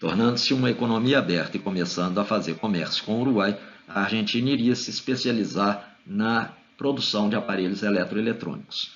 Tornando-se uma economia aberta e começando a fazer comércio com o Uruguai, a Argentina iria se especializar na produção de aparelhos eletroeletrônicos.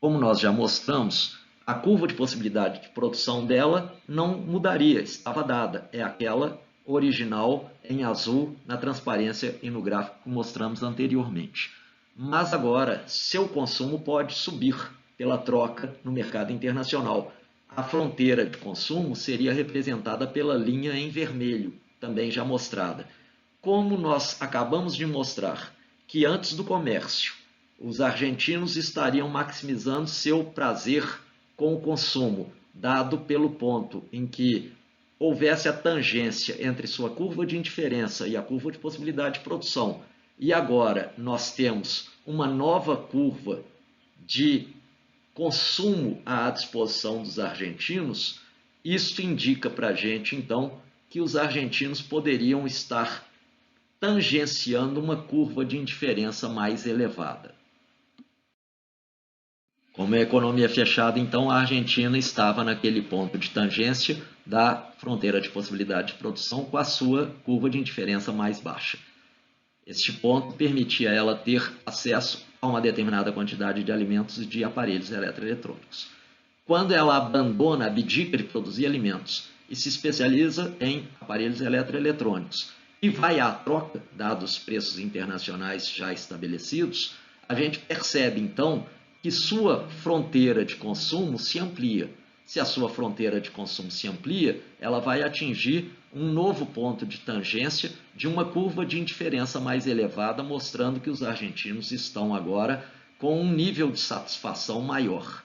Como nós já mostramos, a curva de possibilidade de produção dela não mudaria, estava dada. É aquela original em azul na transparência e no gráfico que mostramos anteriormente. Mas agora, seu consumo pode subir pela troca no mercado internacional. A fronteira de consumo seria representada pela linha em vermelho, também já mostrada. Como nós acabamos de mostrar que antes do comércio, os argentinos estariam maximizando seu prazer com o consumo, dado pelo ponto em que houvesse a tangência entre sua curva de indiferença e a curva de possibilidade de produção. E agora nós temos uma nova curva de consumo à disposição dos argentinos. Isso indica para a gente, então, que os argentinos poderiam estar tangenciando uma curva de indiferença mais elevada. Como a economia é fechada, então, a Argentina estava naquele ponto de tangência da fronteira de possibilidade de produção com a sua curva de indiferença mais baixa. Este ponto permitia a ela ter acesso a uma determinada quantidade de alimentos e de aparelhos eletroeletrônicos. Quando ela abandona, abdica de produzir alimentos e se especializa em aparelhos eletroeletrônicos e vai à troca, dados os preços internacionais já estabelecidos, a gente percebe então que sua fronteira de consumo se amplia. Se a sua fronteira de consumo se amplia, ela vai atingir um novo ponto de tangência de uma curva de indiferença mais elevada, mostrando que os argentinos estão agora com um nível de satisfação maior.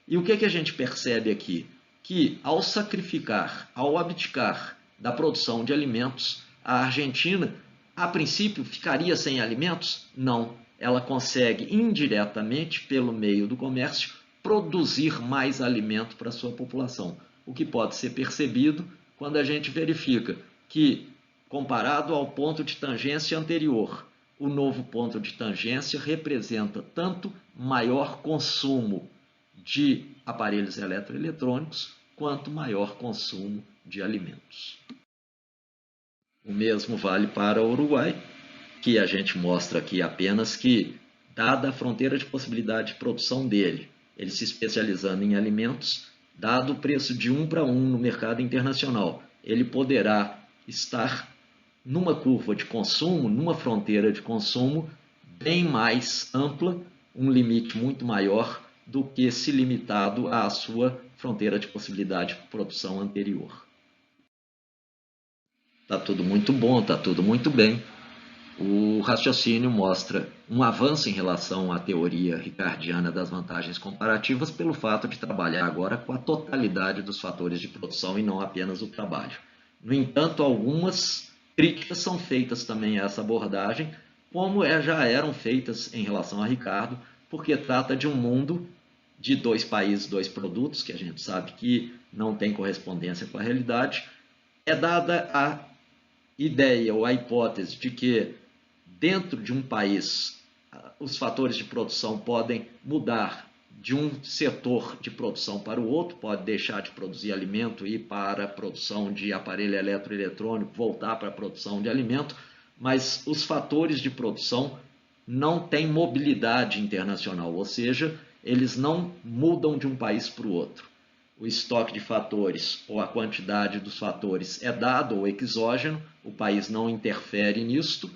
E o que a gente percebe aqui? Que ao sacrificar, ao abdicar da produção de alimentos, a Argentina, a princípio, ficaria sem alimentos? Não. Ela consegue indiretamente, pelo meio do comércio, produzir mais alimento para a sua população, o que pode ser percebido quando a gente verifica que, comparado ao ponto de tangência anterior, o novo ponto de tangência representa tanto maior consumo de aparelhos eletroeletrônicos quanto maior consumo de alimentos. O mesmo vale para o Uruguai, que a gente mostra aqui apenas que, dada a fronteira de possibilidade de produção dele, ele se especializando em alimentos, dado o preço de 1 para 1 no mercado internacional, ele poderá estar numa curva de consumo, numa fronteira de consumo bem mais ampla, um limite muito maior do que se limitado à sua fronteira de possibilidade de produção anterior. Está tudo muito bom, está tudo muito bem. O raciocínio mostra um avanço em relação à teoria ricardiana das vantagens comparativas pelo fato de trabalhar agora com a totalidade dos fatores de produção e não apenas o trabalho. No entanto, algumas críticas são feitas também a essa abordagem, como já eram feitas em relação a Ricardo, porque trata de um mundo de 2 países, 2 produtos, que a gente sabe que não tem correspondência com a realidade. É dada a ideia ou a hipótese de que dentro de um país os fatores de produção podem mudar de um setor de produção para o outro, pode deixar de produzir alimento e ir para a produção de aparelho eletroeletrônico, voltar para a produção de alimento, mas os fatores de produção não têm mobilidade internacional, ou seja, eles não mudam de um país para o outro. O estoque de fatores ou a quantidade dos fatores é dado ou exógeno, o país não interfere nisto.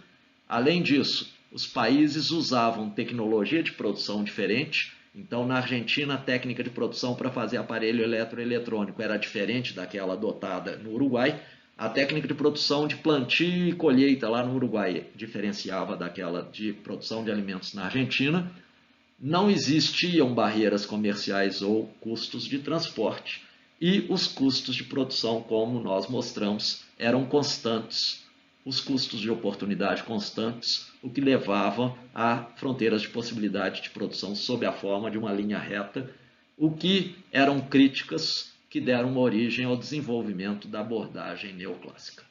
Além disso, os países usavam tecnologia de produção diferente. Então, na Argentina, a técnica de produção para fazer aparelho eletroeletrônico era diferente daquela adotada no Uruguai. A técnica de produção de plantio e colheita lá no Uruguai diferenciava daquela de produção de alimentos na Argentina. Não existiam barreiras comerciais ou custos de transporte. E os custos de produção, como nós mostramos, eram constantes. Os custos de oportunidade constantes, o que levava a fronteiras de possibilidade de produção sob a forma de uma linha reta, o que eram críticas que deram origem ao desenvolvimento da abordagem neoclássica.